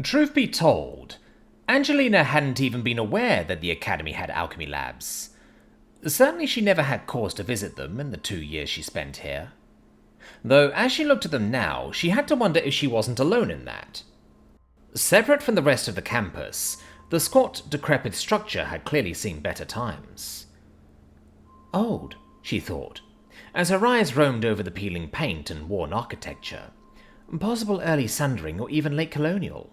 Truth be told, Angelina hadn't even been aware that the Academy had alchemy labs. Certainly she never had cause to visit them in the 2 years she spent here. Though as she looked at them now, she had to wonder if she wasn't alone in that. Separate from the rest of the campus, the squat, decrepit structure had clearly seen better times. Old, she thought, as her eyes roamed over the peeling paint and worn architecture. Possible early sundering or even late colonial.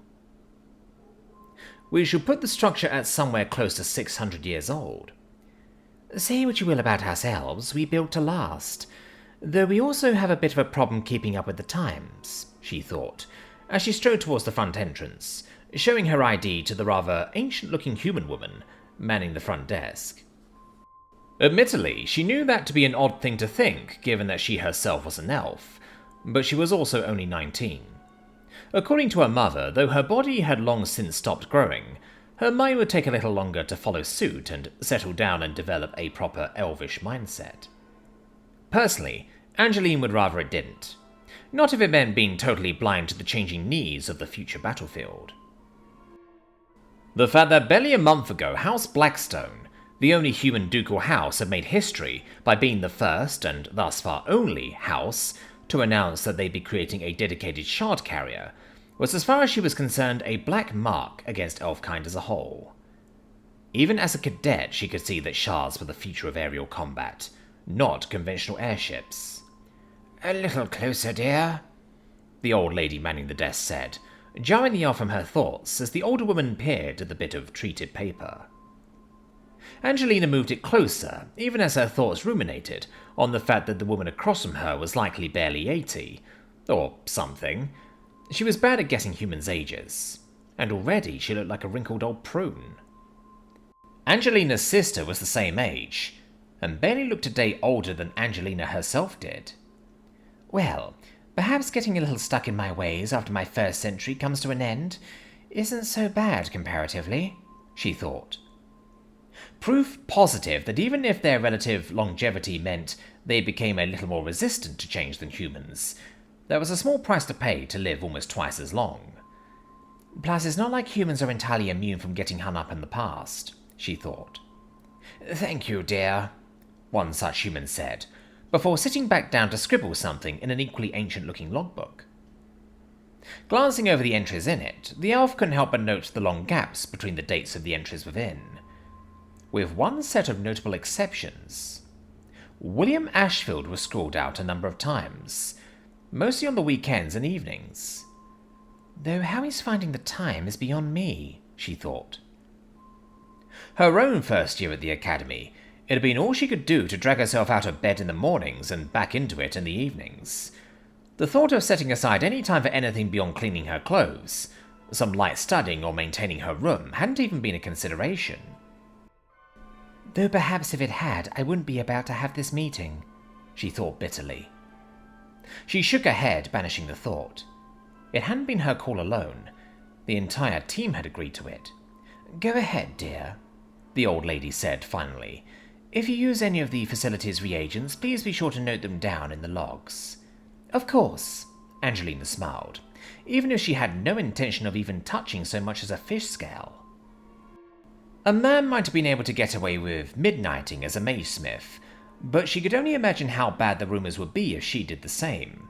We should put the structure at somewhere close to 600 years old. Say what you will about ourselves, we built to last. Though we also have a bit of a problem keeping up with the times, she thought, as she strode towards the front entrance, showing her ID to the rather ancient-looking human woman manning the front desk. Admittedly, she knew that to be an odd thing to think, given that she herself was an elf, but she was also only 19. According to her mother, though her body had long since stopped growing, her mind would take a little longer to follow suit and settle down and develop a proper elvish mindset. Personally, Angeline would rather it didn't. Not if it meant being totally blind to the changing needs of the future battlefield. The fact that barely a month ago House Blackstone, the only human ducal house, had made history by being the first, and thus far only, house to announce that they'd be creating a dedicated shard carrier, was as far as she was concerned a black mark against elfkind as a whole. Even as a cadet, she could see that shards were the future of aerial combat, not conventional airships. "A little closer, dear," the old lady manning the desk said, jarring the elf from her thoughts as the older woman peered at the bit of treated paper. Angelina moved it closer, even as her thoughts ruminated on the fact that the woman across from her was likely barely 80, or something. She was bad at guessing humans' ages, and already she looked like a wrinkled old prune. Angelina's sister was the same age, and barely looked a day older than Angelina herself did. Well, perhaps getting a little stuck in my ways after my first century comes to an end isn't so bad comparatively, she thought. Proof positive that even if their relative longevity meant they became a little more resistant to change than humans, there was a small price to pay to live almost twice as long. Plus, it's not like humans are entirely immune from getting hung up in the past, she thought. "Thank you, dear," one such human said, before sitting back down to scribble something in an equally ancient-looking logbook. Glancing over the entries in it, the elf couldn't help but note the long gaps between the dates of the entries within. With one set of notable exceptions. William Ashfield was scrawled out a number of times, mostly on the weekends and evenings. Though how he's finding the time is beyond me, she thought. Her own first year at the academy, it had been all she could do to drag herself out of bed in the mornings and back into it in the evenings. The thought of setting aside any time for anything beyond cleaning her clothes, some light studying or maintaining her room, hadn't even been a consideration. Though perhaps if it had, I wouldn't be about to have this meeting, she thought bitterly. She shook her head, banishing the thought. It hadn't been her call alone. The entire team had agreed to it. "Go ahead, dear," the old lady said finally. "If you use any of the facility's reagents, please be sure to note them down in the logs." "Of course," Angelina smiled, even if she had no intention of even touching so much as a fish scale. A man might have been able to get away with midnighting as a mage-smith, but she could only imagine how bad the rumors would be if she did the same.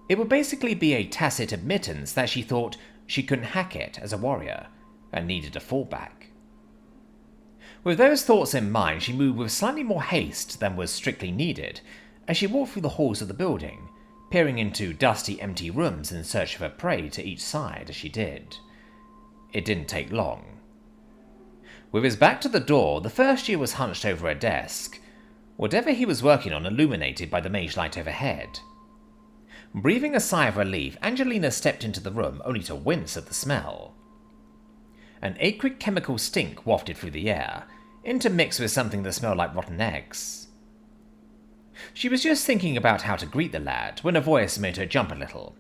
It would basically be a tacit admittance that she thought she couldn't hack it as a warrior, and needed a fallback. With those thoughts in mind, she moved with slightly more haste than was strictly needed, as she walked through the halls of the building, peering into dusty, empty rooms in search of her prey to each side as she did. It didn't take long. With his back to the door, the first year was hunched over a desk, whatever he was working on illuminated by the mage light overhead. Breathing a sigh of relief, Angelina stepped into the room only to wince at the smell. An acrid chemical stink wafted through the air, intermixed with something that smelled like rotten eggs. She was just thinking about how to greet the lad when a voice made her jump a little.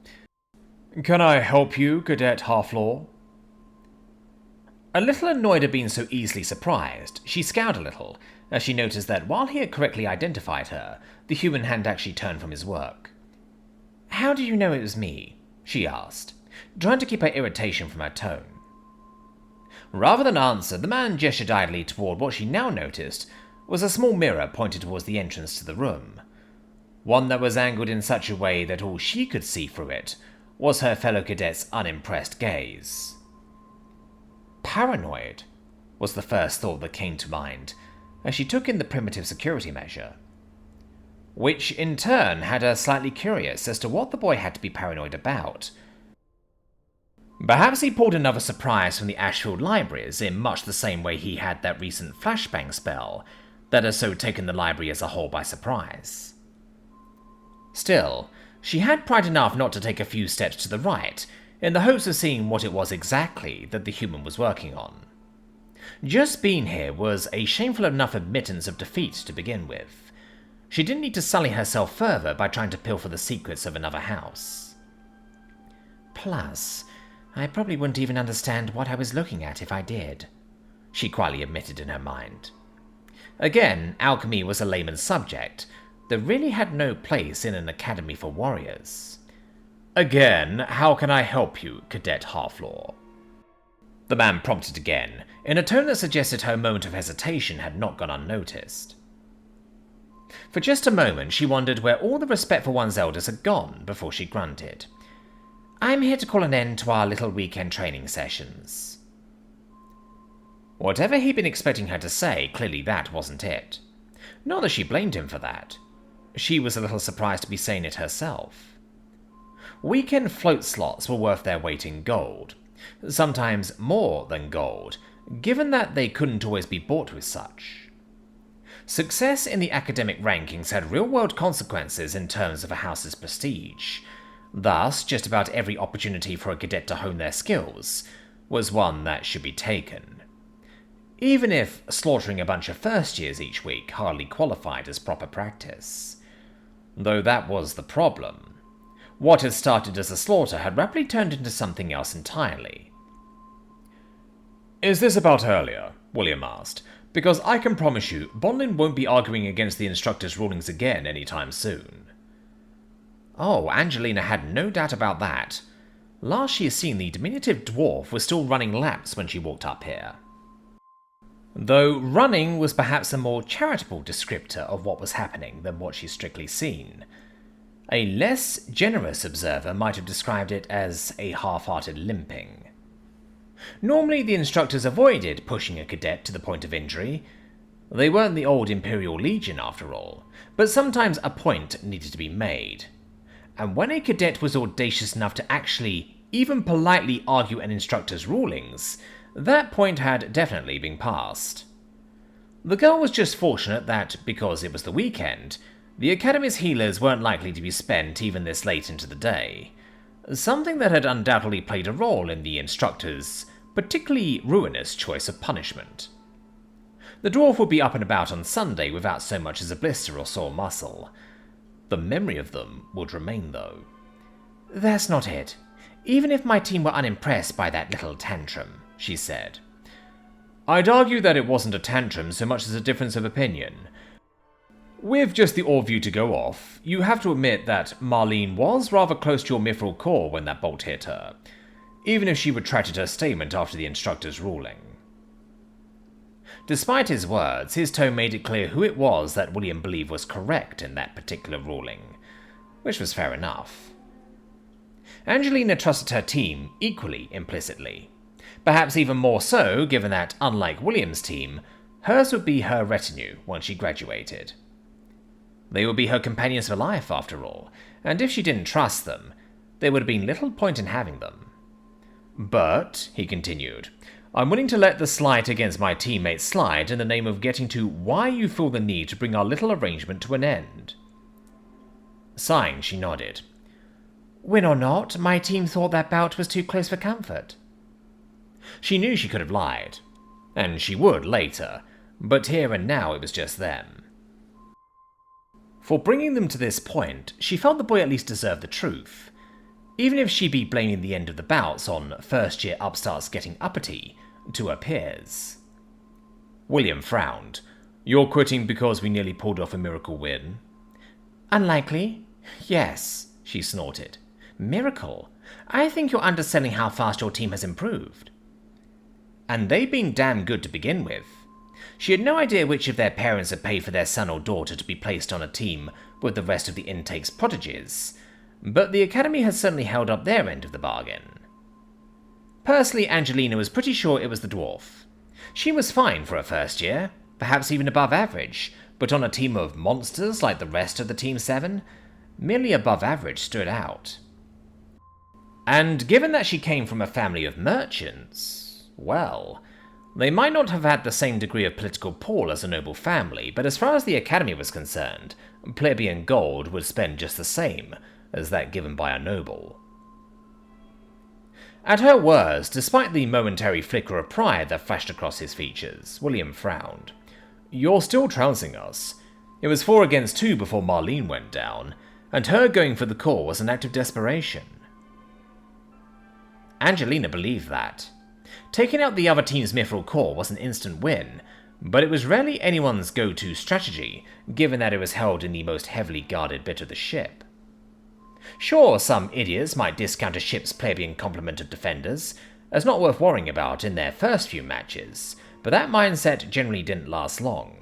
"Can I help you, Cadet Halflaw?" A little annoyed at being so easily surprised, she scowled a little as she noticed that while he had correctly identified her, the human hadn't actually turned from his work. "How do you know it was me?" she asked, trying to keep her irritation from her tone. Rather than answer, the man gestured idly toward what she now noticed was a small mirror pointed towards the entrance to the room. One that was angled in such a way that all she could see through it was her fellow cadet's unimpressed gaze. Paranoid was the first thought that came to mind as she took in the primitive security measure, which in turn had her slightly curious as to what the boy had to be paranoid about. Perhaps he pulled another surprise from the Ashfield libraries in much the same way he had that recent flashbang spell that had so taken the library as a whole by surprise. Still, she had pride enough not to take a few steps to the right in the hopes of seeing what it was exactly that the human was working on. Just being here was a shameful enough admittance of defeat to begin with. She didn't need to sully herself further by trying to pilfer the secrets of another house. Plus, I probably wouldn't even understand what I was looking at if I did, she quietly admitted in her mind. Again, alchemy was a layman's subject that really had no place in an academy for warriors. Again, how can I help you, Cadet Halflaw? The man prompted again, in a tone that suggested her moment of hesitation had not gone unnoticed. For just a moment she wondered where all the respect for one's elders had gone before she grunted. I'm here to call an end to our little weekend training sessions. Whatever he'd been expecting her to say, clearly that wasn't it. Not that she blamed him for that. She was a little surprised to be saying it herself. Weekend float slots were worth their weight in gold, sometimes more than gold, given that they couldn't always be bought with such. Success in the academic rankings had real-world consequences in terms of a house's prestige. Thus, just about every opportunity for a cadet to hone their skills was one that should be taken. Even if slaughtering a bunch of first years each week hardly qualified as proper practice. Though that was the problem. What had started as a slaughter had rapidly turned into something else entirely. Is this about earlier? William asked, because I can promise you, Bonlin won't be arguing against the instructor's rulings again anytime soon. Oh, Angelina had no doubt about that. Last she had seen, the diminutive dwarf was still running laps when she walked up here. Though running was perhaps a more charitable descriptor of what was happening than what she'd strictly seen. A less generous observer might have described it as a half-hearted limping. Normally the instructors avoided pushing a cadet to the point of injury. They weren't the old Imperial Legion after all, but sometimes a point needed to be made. And when a cadet was audacious enough to actually, even politely argue an instructor's rulings, that point had definitely been passed. The girl was just fortunate that, because it was the weekend, the Academy's healers weren't likely to be spent even this late into the day, something that had undoubtedly played a role in the instructor's particularly ruinous choice of punishment. The dwarf would be up and about on Sunday without so much as a blister or sore muscle. The memory of them would remain, though. That's not it. Even if my team were unimpressed by that little tantrum, she said. I'd argue that it wasn't a tantrum so much as a difference of opinion. With just the ore view to go off, you have to admit that Marlene was rather close to your mithril core when that bolt hit her, even if she retracted her statement after the instructor's ruling. Despite his words, his tone made it clear who it was that William believed was correct in that particular ruling, which was fair enough. Angelina trusted her team equally implicitly, perhaps even more so given that, unlike William's team, hers would be her retinue once she graduated. They would be her companions for life, after all, and if she didn't trust them, there would have been little point in having them. But, he continued, I'm willing to let the slight against my teammates slide in the name of getting to why you feel the need to bring our little arrangement to an end. Sighing, she nodded. Win or not, my team thought that bout was too close for comfort. She knew she could have lied, and she would later, but here and now it was just them. For bringing them to this point, she felt the boy at least deserved the truth, even if she'd be blaming the end of the bouts on first-year upstarts getting uppity to her peers. William frowned. You're quitting because we nearly pulled off a miracle win? Unlikely. Yes, she snorted. Miracle? I think you're underselling how fast your team has improved. And they've been damn good to begin with. She had no idea which of their parents had paid for their son or daughter to be placed on a team with the rest of the intake's prodigies, but the Academy has certainly held up their end of the bargain. Personally, Angelina was pretty sure it was the dwarf. She was fine for her first year, perhaps even above average, but on a team of monsters like the rest of the Team 7, merely above average stood out. And given that she came from a family of merchants, well, they might not have had the same degree of political pull as a noble family, but as far as the Academy was concerned, plebeian gold would spend just the same as that given by a noble. At her words, despite the momentary flicker of pride that flashed across his features, William frowned. "You're still trouncing us. It was 4 against 2 before Marlene went down, and her going for the core was an act of desperation." Angelina believed that. Taking out the other team's mithril core was an instant win, but it was rarely anyone's go-to strategy, given that it was held in the most heavily guarded bit of the ship. Sure, some idiots might discount a ship's plebeian complement of defenders as not worth worrying about in their first few matches, but that mindset generally didn't last long.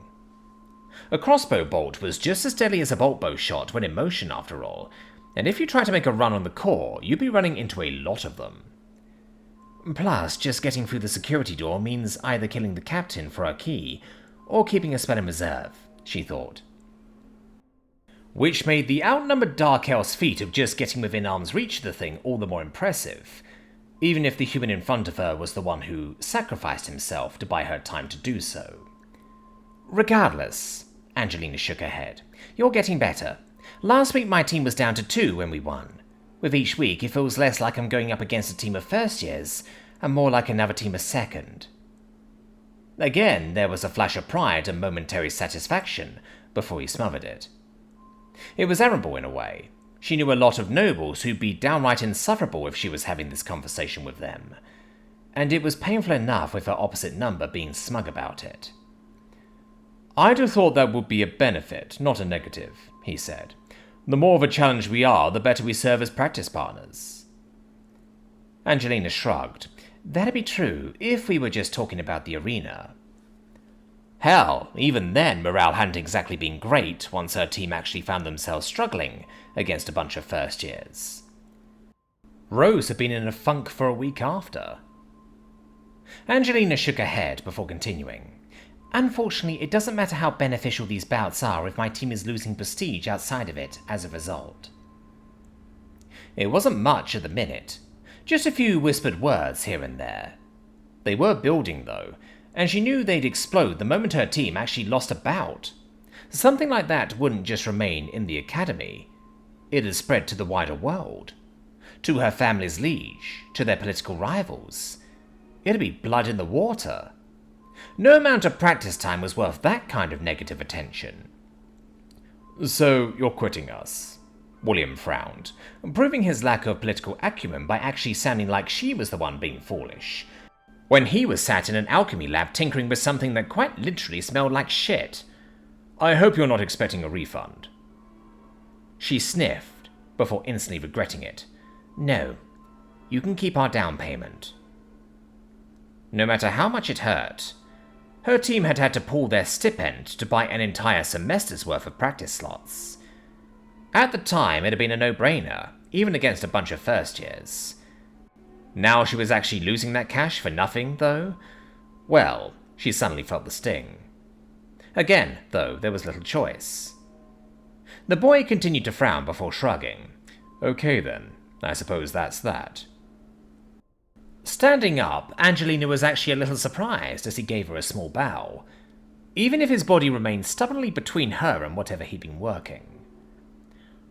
A crossbow bolt was just as deadly as a bolt bow shot when in motion after all, and if you try to make a run on the core, you'd be running into a lot of them. Plus, just getting through the security door means either killing the captain for our key, or keeping a spell in reserve, she thought. Which made the outnumbered Dark Elf's feat of just getting within arm's reach of the thing all the more impressive, even if the human in front of her was the one who sacrificed himself to buy her time to do so. Regardless, Angelina shook her head, you're getting better. Last week my team was down to 2 when we won. With each week it feels less like I'm going up against a team of first years, and more like another team of second. Again, there was a flash of pride and momentary satisfaction before he smothered it. It was admirable in a way. She knew a lot of nobles who'd be downright insufferable if she was having this conversation with them, and it was painful enough with her opposite number being smug about it. "I'd have thought that would be a benefit, not a negative," he said. "The more of a challenge we are, the better we serve as practice partners." Angelina shrugged. "That'd be true if we were just talking about the arena." Hell, even then morale hadn't exactly been great once her team actually found themselves struggling against a bunch of first years. Rose had been in a funk for a week after. Angelina shook her head before continuing. "Unfortunately, it doesn't matter how beneficial these bouts are if my team is losing prestige outside of it as a result." It wasn't much at the minute, just a few whispered words here and there. They were building, though, and she knew they'd explode the moment her team actually lost a bout. Something like that wouldn't just remain in the Academy. It had spread to the wider world. To her family's liege, to their political rivals. It'd be blood in the water. No amount of practice time was worth that kind of negative attention. "So, you're quitting us?" William frowned, proving his lack of political acumen by actually sounding like she was the one being foolish, when he was sat in an alchemy lab tinkering with something that quite literally smelled like shit. "I hope you're not expecting a refund." She sniffed, before instantly regretting it. "No, you can keep our down payment." No matter how much it hurt, her team had had to pull their stipend to buy an entire semester's worth of practice slots. At the time, it had been a no-brainer, even against a bunch of first years. Now she was actually losing that cash for nothing, though? Well, she suddenly felt the sting. Again, though, there was little choice. The boy continued to frown before shrugging. "Okay then, I suppose that's that." Standing up, Angelina was actually a little surprised as he gave her a small bow, even if his body remained stubbornly between her and whatever he'd been working.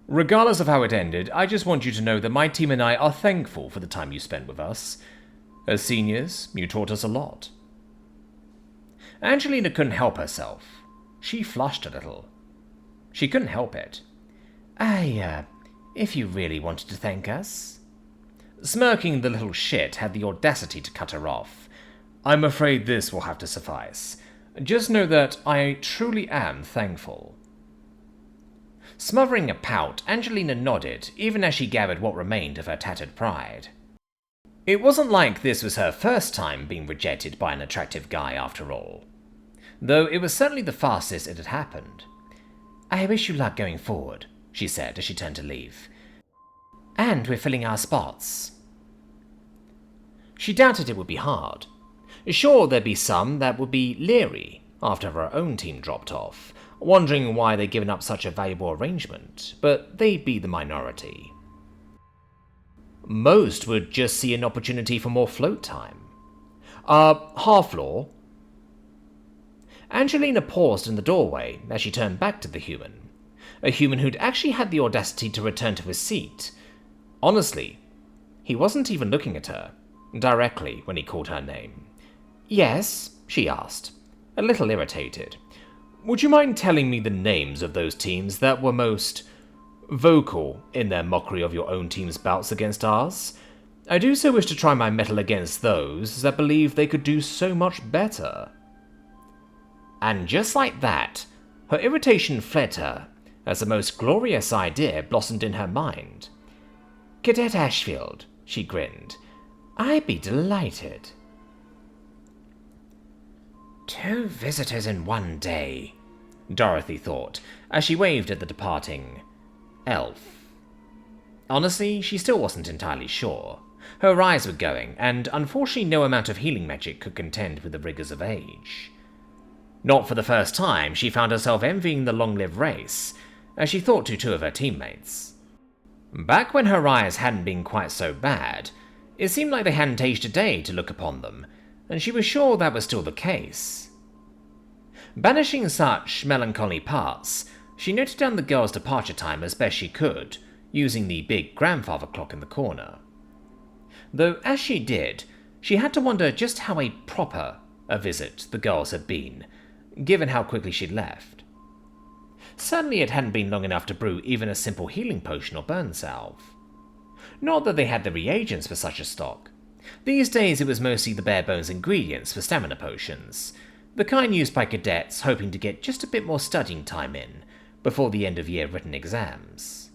"Regardless of how it ended, I just want you to know that my team and I are thankful for the time you spent with us. As seniors, you taught us a lot." Angelina couldn't help herself. She flushed a little. She couldn't help it. If you really wanted to thank us." Smirking, the little shit had the audacity to cut her off. "I'm afraid this will have to suffice. Just know that I truly am thankful." Smothering a pout, Angelina nodded, even as she gathered what remained of her tattered pride. It wasn't like this was her first time being rejected by an attractive guy, after all. Though it was certainly the fastest it had happened. "I wish you luck going forward," she said as she turned to leave. "And we're filling our spots." She doubted it would be hard. Sure, there'd be some that would be leery after her own team dropped off, wondering why they'd given up such a valuable arrangement, but they'd be the minority. Most would just see an opportunity for more float time. Half floor. Angelina paused in the doorway as she turned back to the human. A human who'd actually had the audacity to return to his seat. Honestly, he wasn't even looking at her, directly when he called her name. "Yes?" she asked, a little irritated. "Would you mind telling me the names of those teams that were most vocal in their mockery of your own team's bouts against ours? I do so wish to try my mettle against those that believe they could do so much better." And just like that, her irritation fled her as the most glorious idea blossomed in her mind. "Cadet Ashfield," she grinned. "I'd be delighted." 2 visitors in one day, Dorothy thought, as she waved at the departing elf. Honestly, she still wasn't entirely sure. Her eyes were going, and unfortunately no amount of healing magic could contend with the rigors of age. Not for the first time, she found herself envying the long-lived race, as she thought to 2 of her teammates. Back when her eyes hadn't been quite so bad, it seemed like they hadn't aged a day to look upon them, and she was sure that was still the case. Banishing such melancholy parts, she noted down the girl's departure time as best she could, using the big grandfather clock in the corner. Though as she did, she had to wonder just how a proper a visit the girls had been, given how quickly she'd left. Certainly it hadn't been long enough to brew even a simple healing potion or burn salve. Not that they had the reagents for such a stock. These days it was mostly the bare-bones ingredients for stamina potions, the kind used by cadets hoping to get just a bit more studying time in before the end-of-year written exams.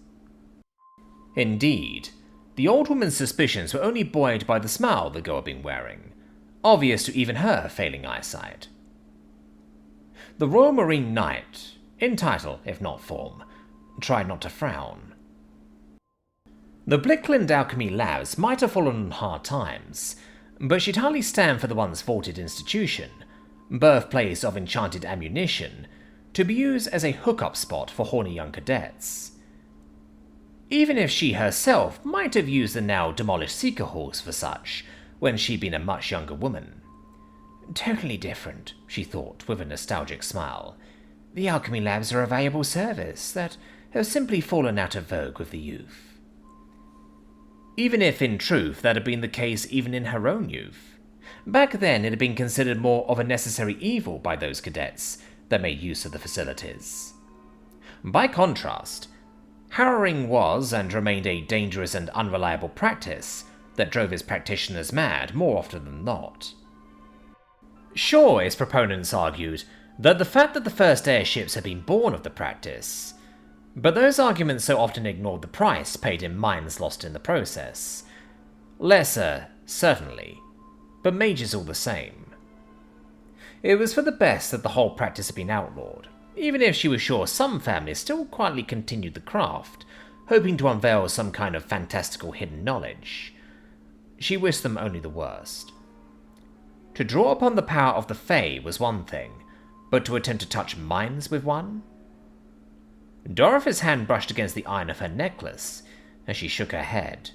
Indeed, the old woman's suspicions were only buoyed by the smile the girl had been wearing, obvious to even her failing eyesight. The Royal Marine Knight, in title if not form, tried not to frown. The Blickland Alchemy Labs might have fallen on hard times, but she'd hardly stand for the once vaunted institution, birthplace of enchanted ammunition, to be used as a hookup spot for horny young cadets. Even if she herself might have used the now demolished Seeker halls for such, when she'd been a much younger woman. Totally different, she thought with a nostalgic smile. The alchemy labs are a valuable service that have simply fallen out of vogue with the youth. Even if, in truth, that had been the case even in her own youth. Back then, it had been considered more of a necessary evil by those cadets that made use of the facilities. By contrast, harrowing was and remained a dangerous and unreliable practice that drove its practitioners mad more often than not. Sure, its proponents argued that the fact that the first airships had been born of the practice, but those arguments so often ignored the price paid in minds lost in the process. Lesser, certainly, but majors all the same. It was for the best that the whole practice had been outlawed, even if she was sure some families still quietly continued the craft, hoping to unveil some kind of fantastical hidden knowledge. She wished them only the worst. To draw upon the power of the Fae was one thing, but to attempt to touch minds with one? Dorothy's hand brushed against the iron of her necklace as she shook her head.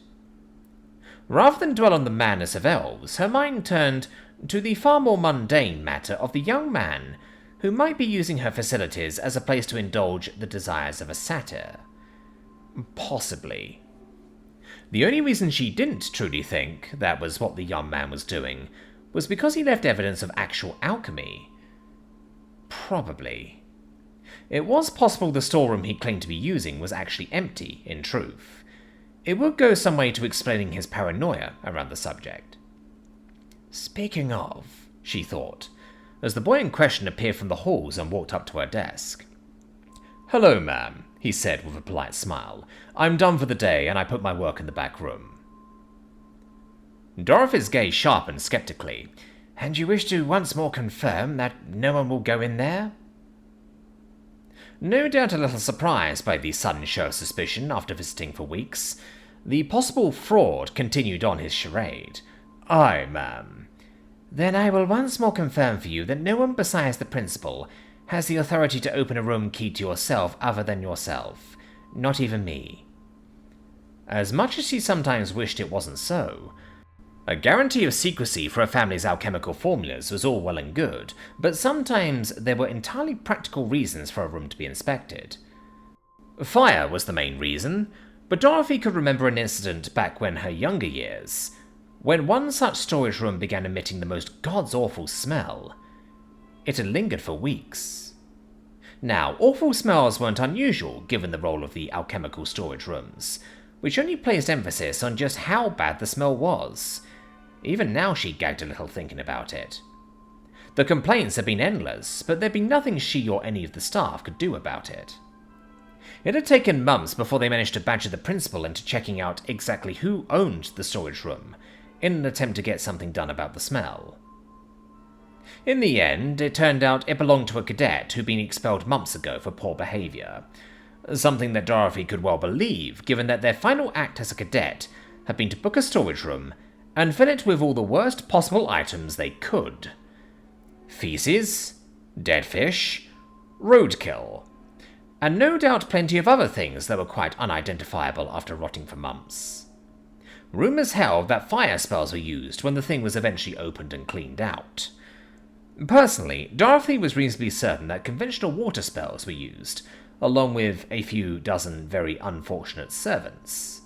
Rather than dwell on the madness of elves, her mind turned to the far more mundane matter of the young man who might be using her facilities as a place to indulge the desires of a satyr. Possibly. The only reason she didn't truly think that was what the young man was doing was because he left evidence of actual alchemy. Probably. It was possible the storeroom he claimed to be using was actually empty, in truth. It would go some way to explaining his paranoia around the subject. Speaking of, she thought, as the boy in question appeared from the halls and walked up to her desk. "Hello, ma'am. he said with a polite smile. "I'm done for the day, and I put my work in the back room." Dorothy's gaze sharpened skeptically. "And you wish to once more confirm that no one will go in there?" No doubt a little surprised by the sudden show of suspicion after visiting for weeks, the possible fraud continued on his charade. "Aye, ma'am." "Then I will once more confirm for you that no one besides the principal has the authority to open a room key to yourself other than yourself. Not even me." As much as she sometimes wished it wasn't so, a guarantee of secrecy for a family's alchemical formulas was all well and good, but sometimes there were entirely practical reasons for a room to be inspected. Fire was the main reason, but Dorothy could remember an incident back when her younger years, when one such storage room began emitting the most god's-awful smell. It had lingered for weeks. Now, awful smells weren't unusual given the role of the alchemical storage rooms, which only placed emphasis on just how bad the smell was. Even now she gagged a little thinking about it. The complaints had been endless, but there'd been nothing she or any of the staff could do about it. It had taken months before they managed to badger the principal into checking out exactly who owned the storage room, in an attempt to get something done about the smell. In the end, it turned out it belonged to a cadet who'd been expelled months ago for poor behavior, something that Dorothy could well believe, given that their final act as a cadet had been to book a storage room and fill it with all the worst possible items they could. Feces, dead fish, roadkill, and no doubt plenty of other things that were quite unidentifiable after rotting for months. Rumours held that fire spells were used when the thing was eventually opened and cleaned out. Personally, Dorothy was reasonably certain that conventional water spells were used, along with a few dozen very unfortunate servants.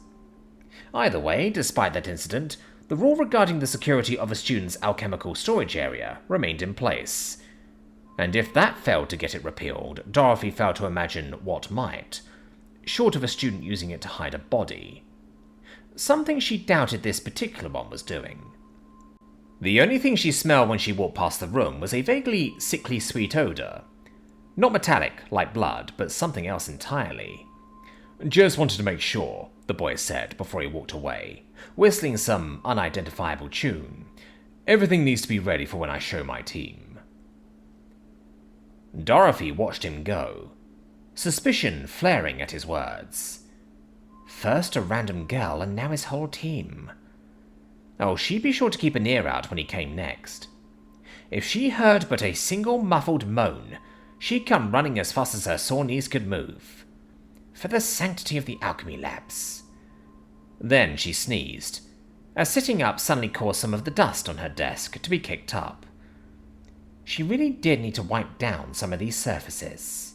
Either way, despite that incident, the rule regarding the security of a student's alchemical storage area remained in place. And if that failed to get it repealed, Dorothy failed to imagine what might, short of a student using it to hide a body. Something she doubted this particular one was doing. The only thing she smelled when she walked past the room was a vaguely sickly sweet odour. Not metallic, like blood, but something else entirely. "Just wanted to make sure," the boy said before he walked away, whistling some unidentifiable tune. "Everything needs to be ready for when I show my team." Dorothy watched him go, suspicion flaring at his words. First a random girl, and now his whole team. Oh, she'd be sure to keep an ear out when he came next. If she heard but a single muffled moan, she'd come running as fast as her sore knees could move. For the sanctity of the alchemy labs. Then she sneezed, as sitting up suddenly caused some of the dust on her desk to be kicked up. She really did need to wipe down some of these surfaces.